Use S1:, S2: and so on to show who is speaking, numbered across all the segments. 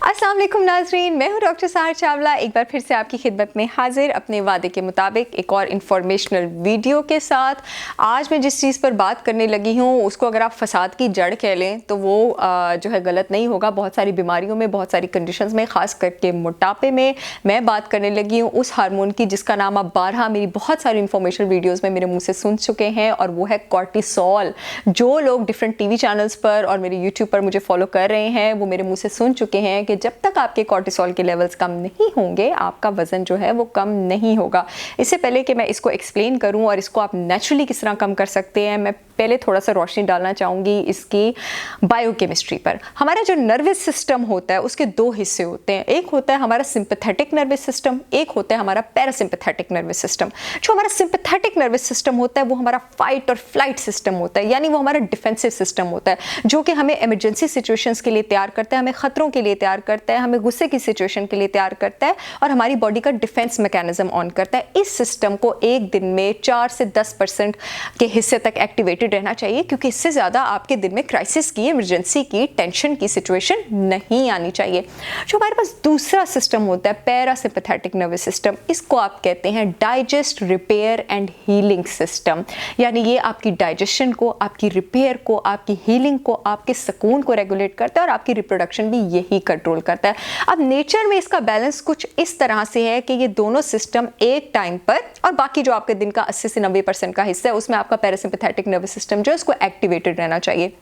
S1: अस्सलाम वालेकुम नाज़रीन, मैं हूँ डॉक्टर सहर चावला। एक बार फिर से आपकी खिदमत में हाजिर अपने वादे के मुताबिक एक और इन्फॉर्मेशनल वीडियो के साथ। आज मैं जिस चीज़ पर बात करने लगी हूँ उसको अगर आप फसाद की जड़ कह लें तो वो जो है गलत नहीं होगा। बहुत सारी बीमारियों में, बहुत सारी कंडीशंस में, ख़ास करके मोटापे में मैं बात करने लगी हूँ उस हार्मोन की जिसका नाम आप 12 मेरी बहुत सारी इन्फॉर्मेशनल वीडियोज़ में मेरे मुँह से सुन चुके हैं, और वो है कॉर्टिसोल। जो लोग डिफरेंट टीवी चैनल्स पर और मेरे यूट्यूब पर मुझे फॉलो कर रहे हैं वो मेरे मुँह से सुन चुके हैं कि जब तक आपके कॉर्टिसोल के लेवल्स कम नहीं होंगे आपका वजन जो है वो कम नहीं होगा। इससे पहले कि मैं इसको एक्सप्लेन करूं और इसको आप नेचुरली किस तरह कम कर सकते हैं, मैं पहले थोड़ा सा रोशनी डालना चाहूँगी इसकी बायोकेमिस्ट्री पर। हमारा जो नर्वस सिस्टम होता है उसके दो हिस्से होते हैं। एक होता है हमारा सिंपैथेटिक नर्वस सिस्टम, एक होता है हमारा पैरासिम्पैथेटिक नर्वस सिस्टम। जो हमारा सिंपैथेटिक नर्वस सिस्टम होता है वो हमारा फाइट और फ्लाइट सिस्टम होता है, यानी वो हमारा डिफेंसिव सिस्टम होता है जो कि हमें इमरजेंसी सिचुएशंस के लिए तैयार करता है, हमें खतरों के लिए तैयार करता है, हमें गुस्से की सिचुएशन के लिए तैयार करता है और हमारी बॉडी का डिफेंस मैकेनिज्म ऑन करता है। इस सिस्टम को एक दिन में 4 से 10% के हिस्से तक एक्टिवेटेड रहना चाहिए, क्योंकि इससे ज़्यादा आपके दिन में क्राइसिस की, इमरजेंसी की, टेंशन की सिचुएशन नहीं आनी चाहिए। जो हमारे पास दूसरा सिस्टम होता है पैरासिम्पैथेटिक नर्वस सिस्टम, इसको आप कहते हैं digest, repair and healing system. यानी ये आपकी डाइजेशन को, आपकी रिपेयर को, आपकी हीलिंग को, आपके सुकून को रेगुलेट करता है और आपकी रिप्रोडक्शन भी यही कंट्रोल करता है। अब नेचर में इसका बैलेंस कुछ इस तरह से है कि ये दोनों सिस्टम एक टाइम पर, और बाकी जो आपके दिन का 80 से 90% का हिस्सा है उसमें आपका पैरासिम्पैथेटिक नर्वस सिस्टम जो है उसको एक्टिवेटेड रहना चाहिए।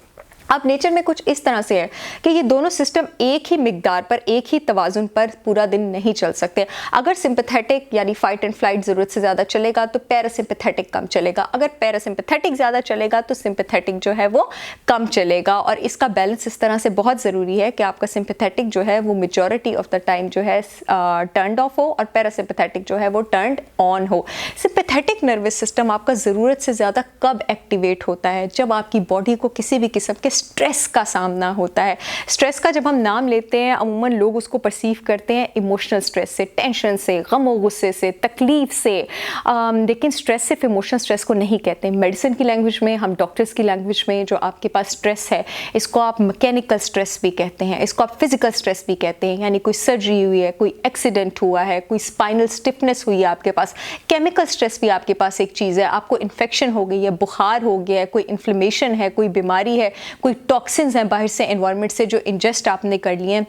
S1: अब नेचर में कुछ इस तरह से है कि ये दोनों सिस्टम एक ही मिकदार पर, एक ही तवाजुन पर पूरा दिन नहीं चल सकते। अगर सिंपैथेटिक यानी फाइट एंड फ्लाइट ज़रूरत से ज़्यादा चलेगा तो पैरासिम्पैथेटिक कम चलेगा, अगर पैरासिम्पैथेटिक ज़्यादा चलेगा तो सिंपैथेटिक जो है वो कम चलेगा। और इसका बैलेंस इस तरह से बहुत ज़रूरी है कि आपका सिंपैथेटिक जो है वो मेजॉरिटी ऑफ द टाइम जो है टर्नड ऑफ हो और पैरासिम्पैथेटिक जो है वो टर्नड ऑन हो। सिंपैथेटिक नर्वस सिस्टम आपका ज़रूरत से ज़्यादा कब एक्टिवेट होता है? जब आपकी बॉडी को किसी भी किस्म के स्ट्रेस का सामना होता है। स्ट्रेस का जब हम नाम लेते हैं अमूमन लोग उसको परसीव करते हैं इमोशनल स्ट्रेस से, टेंशन से, गम और गुस्से से, तकलीफ से, लेकिन स्ट्रेस सिर्फ इमोशनल स्ट्रेस को नहीं कहते। मेडिसिन की लैंग्वेज में, हम डॉक्टर्स की लैंग्वेज में जो आपके पास स्ट्रेस है इसको आप मैकेनिकल स्ट्रेस भी कहते हैं, इसको आप फिजिकल स्ट्रेस भी कहते हैं। यानी कोई सर्जरी हुई है, कोई एक्सीडेंट हुआ है, कोई स्पाइनल स्टिफनेस हुई है आपके पास। केमिकल स्ट्रेस भी आपके पास एक चीज़ है, आपको इन्फेक्शन हो गई है, बुखार हो गया है, कोई इन्फ्लेमेशन है, कोई बीमारी है, कोई टॉक्सिन्स हैं बाहर से, एनवायरनमेंट से जो इंजेस्ट आपने कर लिए हैं,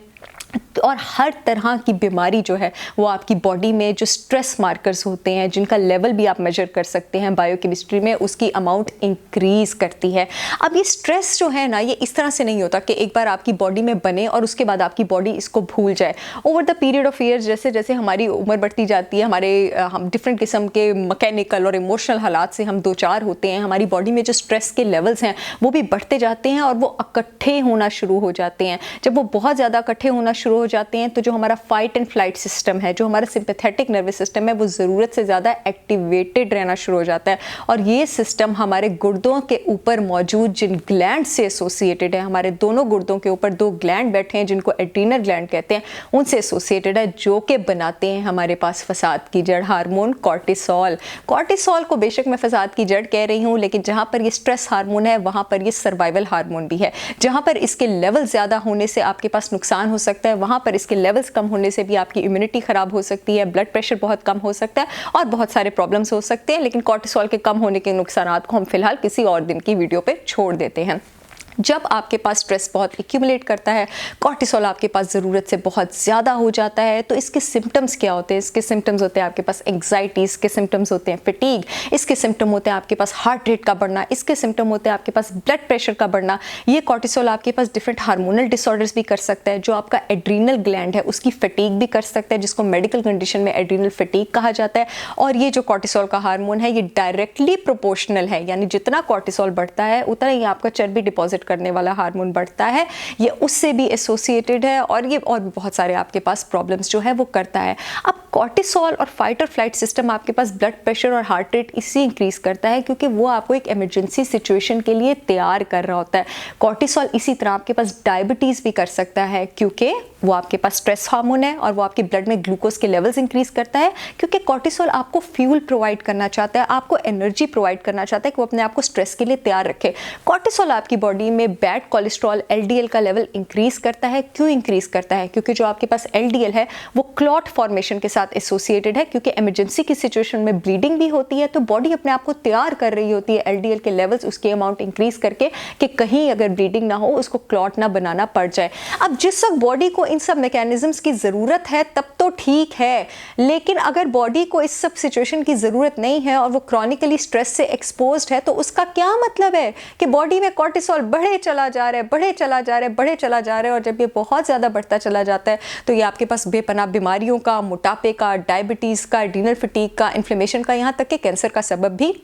S1: और हर तरह की बीमारी जो है वो आपकी बॉडी में जो स्ट्रेस मार्कर्स होते हैं जिनका लेवल भी आप मेजर कर सकते हैं बायोकेमिस्ट्री में, उसकी अमाउंट इंक्रीज़ करती है। अब ये स्ट्रेस जो है ना ये इस तरह से नहीं होता कि एक बार आपकी बॉडी में बने और उसके बाद आपकी बॉडी इसको भूल जाए। Over the period of years जैसे जैसे हमारी उम्र बढ़ती जाती है, हम डिफरेंट किस्म के मैकेनिकल और इमोशनल हालात से हम दो चार होते हैं, हमारी बॉडी में जो स्ट्रेस के लेवल्स हैं वो भी बढ़ते जाते हैं और वो इकट्ठे होना शुरू हो जाते हैं। जब वो बहुत ज़्यादा इकट्ठे होना शुरू हो जाते हैं तो जो हमारा फाइट एंड फ्लाइट सिस्टम है, जो हमारा सिंपैथेटिक नर्वस सिस्टम है, वो ज़रूरत से ज़्यादा एक्टिवेटेड रहना शुरू हो जाता है। और ये सिस्टम हमारे गुर्दों के ऊपर मौजूद जिन ग्लैंड से एसोसिएटेड है, हमारे दोनों गुर्दों के ऊपर दो ग्लैंड बैठे हैं जिनको एड्रीनल ग्लैंड कहते हैं, उनसे एसोसिएटेड है, जो कि बनाते हैं हमारे पास फसाद की जड़ हार्मोन कॉर्टिसोल। कॉर्टिसोल को बेशक मैं फसाद की जड़ कह रही हूँ, लेकिन जहाँ पर ये स्ट्रेस हार्मोन है वहाँ पर ये सर्वाइवल हार्मोन भी है। जहाँ पर इसके लेवल ज़्यादा होने से आपके पास नुकसान हो सकता है, वहाँ पर इसके लेवल्स कम होने से भी आपकी इम्यूनिटी ख़राब हो सकती है, ब्लड प्रेशर बहुत कम हो सकता है और बहुत सारे प्रॉब्लम्स हो सकते हैं। लेकिन कॉर्टिसोल के कम होने के नुकसानात को हम फिलहाल किसी और दिन की वीडियो पे छोड़ देते हैं। जब आपके पास स्ट्रेस बहुत एक्यूमुलेट करता है, कॉर्टिसोल आपके पास ज़रूरत से बहुत ज़्यादा हो जाता है, तो इसके सिम्टम्स क्या होते हैं? इसके सिम्टम्स होते हैं आपके पास एंग्जाइटी, इसके सिम्टम्स होते हैं फटीग, इसके सिम्टम होते हैं आपके पास हार्ट रेट का बढ़ना, इसके सिम्टम होते हैं आपके पास ब्लड प्रेशर का बढ़ना। ये कॉर्टिसोल आपके पास डिफरेंट हार्मोनल डिसऑर्डर्स भी कर सकता है। जो आपका एड्रीनल ग्लैंड है उसकी फटीग भी कर सकता है, जिसको मेडिकल कंडीशन में एड्रीनल फटीग कहा जाता है। और ये जो कॉर्टिसोल का हार्मोन है ये डायरेक्टली प्रोपोर्शनल है, यानी जितना कॉर्टिसोल बढ़ता है उतना ही आपका चर्बी डिपॉजिट करने वाला हार्मोन बढ़ता है, ये उससे भी एसोसिएटेड है और ये और भी बहुत सारे आपके पास प्रॉब्लम्स जो है वो करता है। अब कॉर्टिसोल और फाइट और फ्लाइट सिस्टम आपके पास ब्लड प्रेशर और हार्ट रेट इससे इंक्रीज करता है क्योंकि वो आपको एक इमरजेंसी सिचुएशन के लिए तैयार कर रहा होता है। कॉर्टिसोल इसी तरह आपके पास डायबिटीज़ भी कर सकता है क्योंकि वो आपके पास स्ट्रेस हार्मोन है और वो आपके ब्लड में ग्लूकोज के लेवल्स इंक्रीज करता है, क्योंकि कॉर्टिसोल आपको फ्यूल प्रोवाइड करना चाहता है, आपको एनर्जी प्रोवाइड करना चाहता है कि वो अपने आप को स्ट्रेस के लिए तैयार रखे। कॉर्टिसोल आपकी बॉडी में बैड कोलेस्ट्रॉल LDL का लेवल इंक्रीज करता है। क्यों इंक्रीज करता है? क्योंकि जो आपके पास LDL है वो क्लॉट फॉर्मेशन के साथ एसोसिएटेड है, क्योंकि इमरजेंसी की सिचुएशन में ब्लीडिंग भी होती है, तो बॉडी अपने आप को तैयार कर रही होती है LDL के लेवल्स उसके अमाउंट इंक्रीज करके कि कहीं अगर ब्लीडिंग ना हो, उसको क्लॉट ना बनाना पड़ जाए। अब जिस वक्त बॉडी को इन सब मैकेनिज्म्स की ज़रूरत है तब तो ठीक है, लेकिन अगर बॉडी को इस सब सिचुएशन की ज़रूरत नहीं है और वो क्रॉनिकली स्ट्रेस से एक्सपोज्ड है, तो उसका क्या मतलब है कि बॉडी में कॉर्टिसोल बढ़े चला जा रहा है, बढ़े चला जा रहा है, बढ़े चला जा रहा है। और जब ये बहुत ज़्यादा बढ़ता चला जाता है तो ये आपके पास बेपनाह बीमारियों का, मोटापे का, डायबिटीज़ का, एड्रीनल फटीग का, इन्फ्लेमेशन का, यहाँ तक कि कैंसर का सबब भी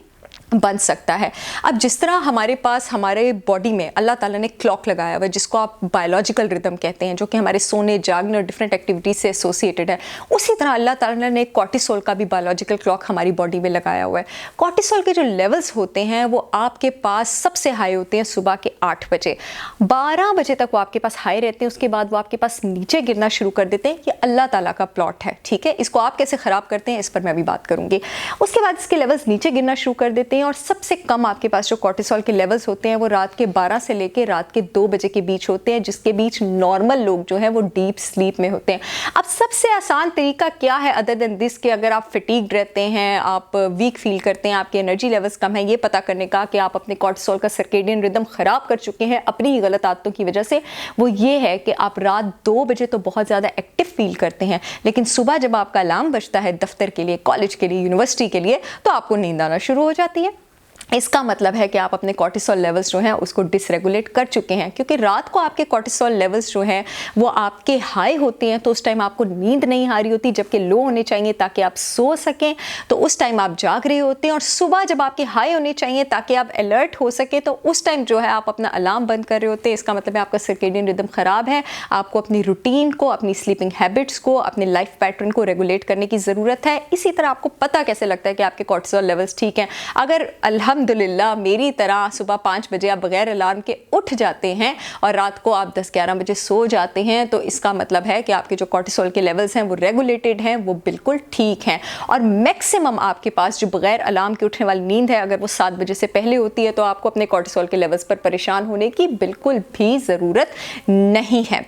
S1: बन सकता है। अब जिस तरह हमारे पास हमारे बॉडी में अल्लाह ताला ने क्लॉक लगाया हुआ है, जिसको आप बायोलॉजिकल रिदम कहते हैं, जो कि हमारे सोने, जागने और डिफरेंट एक्टिविटीज से एसोसिएटेड है, उसी तरह अल्लाह ताला ने कॉर्टिसोल का भी बायोलॉजिकल क्लॉक हमारी बॉडी में लगाया हुआ है। कॉर्टिसोल के जो लेवल्स होते हैं वो आपके पास सबसे हाई होते हैं सुबह के 8 बजे, 12 बजे तक वो आपके पास हाई रहते हैं, उसके बाद वो आपके पास नीचे गिरना शुरू कर देते हैं। ये अल्लाह ताला का प्लॉट है, ठीक है। इसको आप कैसे ख़राब करते हैं इस पर मैं अभी बात करूँगी। उसके बाद इसके लेवल्स नीचे गिरना शुरू कर देते हैं और सबसे कम आपके पास जो कॉर्टिसोल के लेवल्स होते हैं वो रात के 12 से लेकर रात के 2 बजे के बीच होते हैं, जिसके बीच नॉर्मल लोग जो हैं वो डीप स्लीप में होते हैं। अब सबसे आसान तरीका क्या है अदर देन दिस कि अगर आप फटीग्ड रहते हैं, आप वीक फील करते हैं, आपके एनर्जी लेवल्स कम है, ये पता करने का कि आप अपने कॉर्टिसोल का सर्केडियन रिदम ख़राब कर चुके हैं अपनी ही गलत आदतों की वजह से, वो ये है कि आप रात 2 बजे तो बहुत ज़्यादा एक्टिव फील करते हैं, लेकिन सुबह जब आपका अलार्म बजता है दफ्तर के लिए, कॉलेज के लिए, यूनिवर्सिटी के लिए, तो आपको नींद आना शुरू हो जाती है। इसका मतलब है कि आप अपने कॉर्टिसोल लेवल्स जो हैं उसको डिसरेगुलेट कर चुके हैं, क्योंकि रात को आपके कॉर्टिसोल लेवल्स जो हैं वो आपके हाई होते हैं, तो उस टाइम आपको नींद नहीं आ रही होती, जबकि लो होने चाहिए ताकि आप सो सकें, तो उस टाइम आप जाग रहे होते हैं। और सुबह जब आपके हाई होने चाहिए ताकि आप अलर्ट हो सके, तो उस टाइम जो है आप अपना अलार्म बंद कर रहे होते हैं। इसका मतलब है आपका सर्केडियन रिदम ख़राब है, आपको अपनी रूटीन को, अपनी स्लीपिंग हैबिट्स को, अपने लाइफ पैटर्न को रेगुलेट करने की ज़रूरत है। इसी तरह आपको पता कैसे लगता है कि आपके कॉर्टिसोल लेवल्स ठीक हैं? अगर अल्हम्दुलिल्लाह मेरी तरह सुबह 5 बजे आप बगैर अलार्म के उठ जाते हैं और रात को आप 10-11 बजे सो जाते हैं, तो इसका मतलब है कि आपके जो कॉर्टिसोल के लेवल्स हैं वो रेगुलेटेड हैं, वो बिल्कुल ठीक हैं। और मैक्सिमम आपके पास जो बगैर अलार्म के उठने वाली नींद है, अगर वो 7 बजे से पहले होती है, तो आपको अपने कॉर्टिसोल के लेवल्स पर परेशान होने की बिल्कुल भी ज़रूरत नहीं है।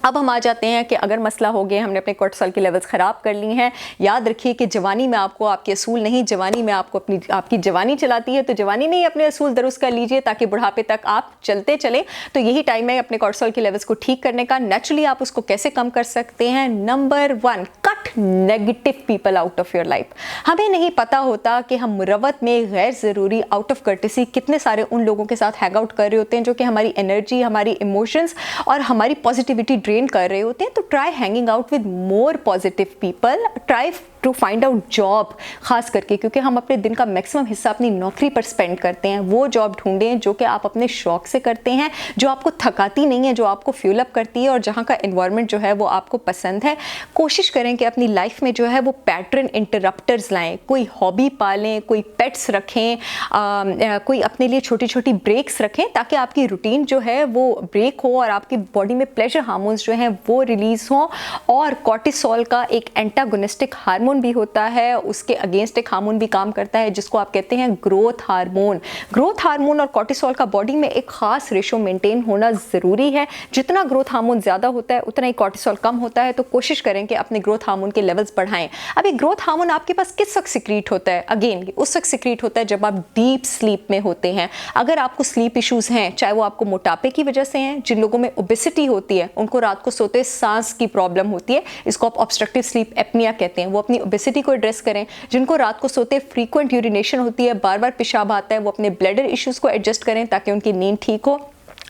S1: अब हम आ जाते हैं कि अगर मसला हो गया, हमने अपने कॉर्टिसोल की लेवल्स ख़राब कर ली हैं, याद रखिए कि जवानी में आपको आपके असूल नहीं, जवानी में आपको आपकी जवानी चलाती है, तो जवानी में ही अपने असूल दुरुस्त कर लीजिए ताकि बुढ़ापे तक आप चलते चले। तो यही टाइम है अपने कॉर्टिसोल की लेवल्स को ठीक करने का। नेचुरली आप उसको कैसे कम कर सकते हैं? Number 1, cut negative people out of your life. हमें नहीं पता होता कि हम मुरवत में गैर ज़रूरी आउट ऑफ कर्टेसी कितने सारे उन लोगों के साथ हैंग आउट कर रहे होते हैं जो कि हमारी एनर्जी, हमारी इमोशंस और हमारी पॉजिटिविटी कर रहे होते हैं। तो try hanging out with more positive people, try to find out job, खास करके क्योंकि हम अपने दिन का मैक्सिमम हिस्सा अपनी नौकरी पर स्पेंड करते हैं। वो जॉब ढूंढें जो कि आप अपने शौक से करते हैं, जो आपको थकाती नहीं है, जो आपको फ्यूल अप करती है और जहाँ का एनवायरनमेंट जो है वो आपको पसंद है। कोशिश करें कि अपनी लाइफ में जो है वो पैटर्न इंटरप्टर्स लाएं, कोई हॉबी पालें, कोई पेट्स रखें, कोई अपने लिए छोटी छोटी ब्रेक्स रखें ताकि आपकी रूटीन जो है वो ब्रेक हो और आपकी बॉडी में प्लेजर हार्मोन्स जो हैं वो रिलीज हों। और कॉर्टिसोल का एक एंटागोनिस्टिक हार्मोन भी होता है, उसके अगेंस्ट एक हार्मोन भी काम करता है जिसको आप कहते हैं ग्रोथ हार्मोन। ग्रोथ हार्मोन और कॉर्टिसोल का बॉडी में एक खास रेशो मेंटेन होना ज़रूरी है। जितना ग्रोथ हार्मोन ज़्यादा होता है उतना ही कॉर्टिसोल कम होता है। तो कोशिश करें कि अपने ग्रोथ हार्मोन के लेवल्स बढ़ाएं। अभी ग्रोथ हार्मोन आपके पास किस वक्त सिक्रीट होता है? अगेन उस वक्त सिक्रीट होता है जब आप डीप स्लीप में होते हैं। अगर आपको स्लीप इश्यूज़ हैं, चाहे वो आपको मोटापे की वजह से हैं, जिन लोगों में ओबेसिटी होती है उनको रात को सोते सांस की प्रॉब्लम होती है, इसको आप ऑब्स्ट्रक्टिव स्लीप एपनिया कहते हैं, वो अपनी ओबेसिटी को एड्रेस करें। जिनको रात को सोते फ्रीक्वेंट यूरिनेशन होती है, बार बार पेशाब आता है, वो अपने ब्लैडर इश्यूज़ को एडजस्ट करें ताकि उनकी नींद ठीक हो।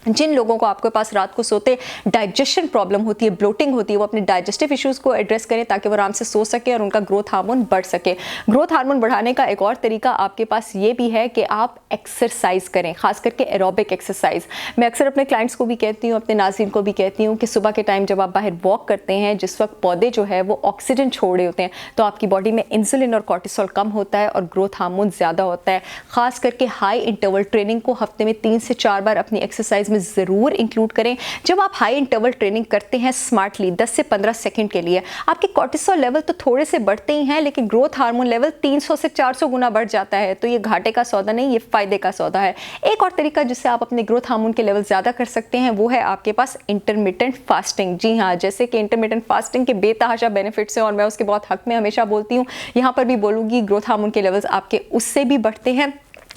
S1: जिन लोगों को आपके पास रात को सोते डाइजेशन प्रॉब्लम होती है, ब्लोटिंग होती है, वो अपने डाइजेस्टिव इश्यूज़ को एड्रेस करें ताकि वो आराम से सो सके और उनका ग्रोथ हार्मोन बढ़ सके। ग्रोथ हार्मोन बढ़ाने का एक और तरीका आपके पास ये भी है कि आप एक्सरसाइज करें, खास करके एरोबिक एक्सरसाइज। मैं अक्सर अपने क्लाइंट्स को भी कहती हूँ, अपने नाज़रीन को भी कहती हूँ कि सुबह के टाइम जब आप बाहर वॉक करते हैं, जिस वक्त पौधे जो है वो ऑक्सीजन छोड़ रहे होते हैं, तो आपकी बॉडी में इंसुलिन और कॉर्टिसोल कम होता है और ग्रोथ हार्मोन ज़्यादा होता है। खास करके हाई इंटरवल ट्रेनिंग को हफ्ते में 3 से 4 बार अपनी एक्सरसाइज में ज़रूर इंक्लूड करें। जब आप हाई इंटरवल ट्रेनिंग करते हैं स्मार्टली 10 से 15 सेकंड के लिए, आपके कॉर्टिसोल लेवल तो थोड़े से बढ़ते ही हैं, लेकिन ग्रोथ हार्मोन लेवल 300 से 400 गुना बढ़ जाता है। तो ये घाटे का सौदा नहीं, ये फ़ायदे का सौदा है। एक और तरीका जिससे आप अपने ग्रोथ हार्मोन के लेवल ज़्यादा कर सकते हैं वो है आपके पास इंटरमिटेंट फास्टिंग। जी हाँ, जैसे कि इंटरमिटेंट फास्टिंग के बेतहाशा बेनिफिट्स हैं और मैं उसके बहुत हक में हमेशा बोलती हूँ, यहाँ पर भी बोलूँगी, ग्रोथ हार्मोन के लेवल्स आपके उससे भी बढ़ते हैं।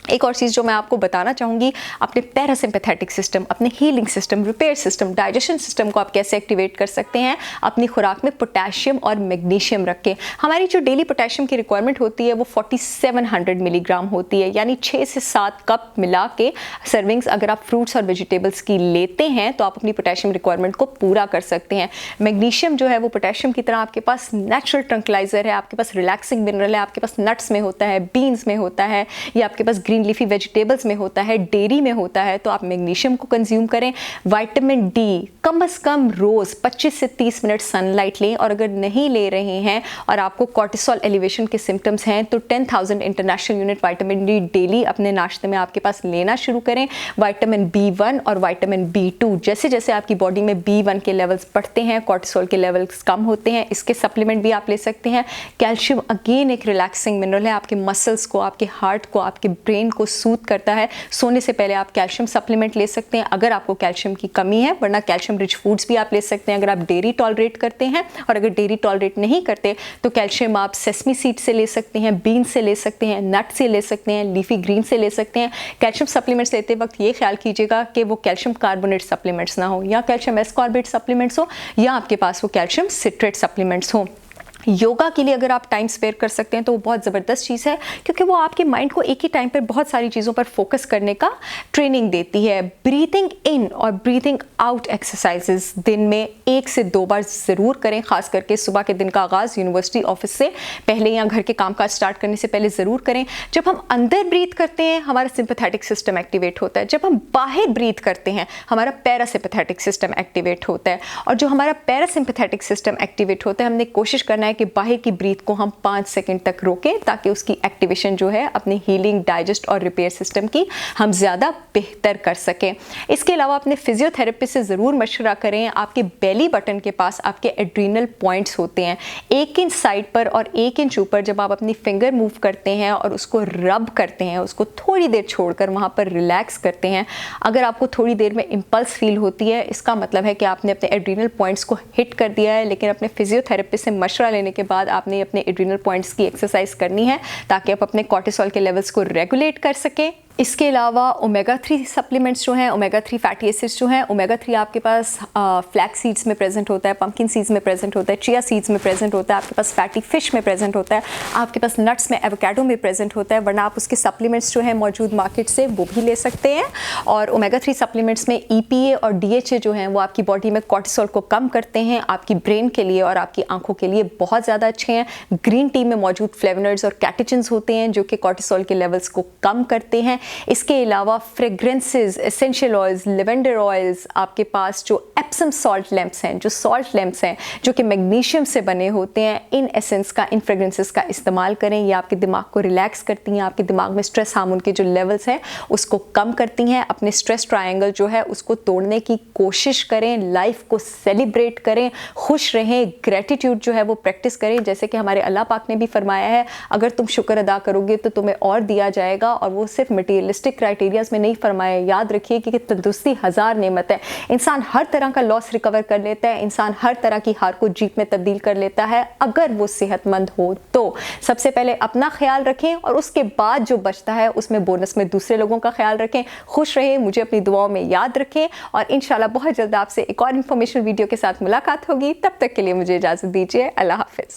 S1: एक और चीज़ जो मैं आपको बताना चाहूँगी, अपने पैरासिम्पैथेटिक सिस्टम, अपने healing system, repair system, digestion system को आप कैसे एक्टिवेट कर सकते हैं। अपनी खुराक में पोटेशियम और मैग्नीशियम रख के। हमारी जो डेली पोटेशियम की रिक्वायरमेंट होती है वो 4700 मिलीग्राम होती है, यानी 6 से 7 कप मिला के सर्विंग्स अगर आप फ्रूट्स और वेजिटेबल्स की लेते हैं तो आप अपनी पोटेशियम रिक्वायरमेंट को पूरा कर सकते हैं। मैग्नीशियम जो है वो पोटेशियम की तरह आपके पास नेचुरल ट्रंकलाइजर है, आपके पास रिलैक्सिंग मिनरल है, आपके पास नट्स में होता है, बीन्स में होता है, या आपके पास ग्रीन लीफी वेजिटेबल्स में होता है, डेयरी में होता है। तो आप मैग्नीशियम को कंज्यूम करें। विटामिन डी कम से कम रोज 25 से 30 मिनट सनलाइट लें, और अगर नहीं ले रहे हैं और आपको कॉर्टिसोल एलिवेशन के सिम्टम्स हैं तो 10,000 international unit vitamin D daily अपने नाश्ते में आपके पास लेना शुरू करें। विटामिन B1 और विटामिन B2, जैसे जैसे आपकी बॉडी में B1 के लेवल्स बढ़ते हैं, कॉर्टिसोल के लेवल्स कम होते हैं, इसके सप्लीमेंट भी आप ले सकते हैं। कैल्शियम अगेन एक रिलैक्सिंग मिनरल है, आपके मसल्स को, आपके हार्ट को, आपके ब्रेन को सूद करता है। सोने से पहले आप कैल्शियम सप्लीमेंट ले सकते हैं अगर आपको कैल्शियम की कमी है, वरना कैल्शियम रिच फूड्स भी आप ले सकते हैं अगर आप डेयरी टॉलरेट करते हैं। और अगर डेयरी टॉलरेट नहीं करते तो कैल्शियम आप सेसमी सीड से ले सकते हैं, बीन से ले सकते हैं, नट से ले सकते हैं, लीफी ग्रीन से ले सकते हैं। कैल्शियम सप्लीमेंट्स लेते वक्त ये ख्याल कीजिएगा कि वो कैल्शियम कार्बोनेट सप्लीमेंट्स ना हो, या कैल्शियम एस्कॉर्बेट सप्लीमेंट्स हो, या आपके पास वो कैल्शियम सिट्रेट सप्लीमेंट्स हो। योगा के लिए अगर आप टाइम स्पेयर कर सकते हैं तो वो बहुत ज़बरदस्त चीज़ है, क्योंकि वो आपके माइंड को एक ही टाइम पर बहुत सारी चीज़ों पर फोकस करने का ट्रेनिंग देती है। ब्रीथिंग इन और ब्रीथिंग आउट एक्सरसाइजेस दिन में 1 से 2 बार ज़रूर करें, खास करके सुबह के दिन का आगाज़ यूनिवर्सिटी ऑफिस से पहले या घर के कामकाज स्टार्ट करने से पहले ज़रूर करें। जब हम अंदर ब्रीथ करते हैं हमारा सिंपैथेटिक सिस्टम एक्टिवेट होता है, जब हम बाहर ब्रीथ करते हैं हमारा पैरासिम्पैथेटिक सिस्टम एक्टिवेट होता है। और जो हमारा पैरासिम्पैथेटिक सिस्टम एक्टिवेट होता है, हमने कोशिश करना है कि बाहर की ब्रीथ को हम 5 सेकंड तक रोकें, ताकि उसकी एक्टिवेशन जो है अपनी हीलिंग, डाइजेस्ट और रिपेयर सिस्टम की हम ज़्यादा बेहतर कर सकें। इसके अलावा अपने फिजियोथेरेपिस्ट से ज़रूर मशवरा करें। आपके बेली बटन के पास आपके एड्रीनल पॉइंट्स होते हैं, 1 इंच साइड पर और 1 इंच ऊपर। जब आप अपनी फिंगर मूव करते हैं और उसको रब करते हैं, उसको थोड़ी देर छोड़कर वहाँ पर रिलैक्स करते हैं, अगर आपको थोड़ी देर में इम्पल्स फील होती है, इसका मतलब है कि आपने अपने एड्रीनल पॉइंट्स को हिट कर दिया है। लेकिन अपने फिजियोथेरेपिस्ट से मशवरा लेने के बाद आपने अपने एड्रीनल पॉइंट्स की एक्सरसाइज करनी है, ताकि आप अपने कॉर्टिसोल के लेवल्स को रेगुलेट कर सकें। इसके अलावा ओमेगा 3 सप्लीमेंट्स जो हैं, ओमेगा 3 फैटी एसिड्स जो हैं, ओमेगा 3 आपके पास फ्लैक्स सीड्स में प्रेजेंट होता है, पंपकिन सीड्स में प्रेजेंट होता है, चिया सीड्स में प्रेजेंट होता है, आपके पास फैटी फिश में प्रेजेंट होता है, आपके पास नट्स में, एवोकाडो में प्रेजेंट होता है। वरना आप उसके सप्लीमेंट्स जो हैं मौजूद मार्केट से वो भी ले सकते हैं। और ओमेगा 3 सप्लीमेंट्स में EPA और DHA जो हैं वो आपकी बॉडी में कॉर्टिसोल को कम करते हैं, आपकी ब्रेन के लिए और आपकी आंखों के लिए बहुत ज़्यादा अच्छे हैं। ग्रीन टी में मौजूद फ्लेवोनॉइड्स और कैटेचिन्स होते हैं जो कि कॉर्टिसोल के लेवल्स को कम करते हैं। इसके अलावा fragrances, essential oils, lavender oils, आपके पास जो एप्सम सॉल्ट लैंप्स हैं, जो सॉल्ट लैंप्स हैं जो कि मैग्नीशियम से बने होते हैं, इन एसेंस का, इन फ्रेग्रेंसेस का इस्तेमाल करें। ये आपके दिमाग को रिलैक्स करती हैं, आपके दिमाग में स्ट्रेस हार्मोन के जो लेवल्स हैं उसको कम करती हैं। अपने स्ट्रेस ट्रायंगल जो है उसको तोड़ने की कोशिश करें, लाइफ को सेलिब्रेट करें, खुश रहें, ग्रेटिट्यूड जो है वो प्रैक्टिस करें। जैसे कि हमारे अल्लाह पाक ने भी फरमाया है, अगर तुम शुक्र अदा करोगे तो तुम्हें और दिया जाएगा। और वो सिर्फ मटीरियलिस्टिक क्राइटेरियाज में नहीं फरमाया। याद रखिए कि तंदुरुस्ती 1000 नेमत है। इंसान हर तरह का लॉस रिकवर कर लेता है, इंसान हर तरह की हार को जीत में तब्दील कर लेता है अगर वो सेहतमंद हो तो। सबसे पहले अपना ख्याल रखें और उसके बाद जो बचता है उसमें बोनस में दूसरे लोगों का ख्याल रखें। खुश रहें, मुझे अपनी दुआओं में याद रखें और इंशाल्लाह बहुत जल्द आपसे एक और इन्फॉर्मेशन वीडियो के साथ मुलाकात होगी। तब तक के लिए मुझे इजाज़त दीजिए। अल्लाह हाफिज़।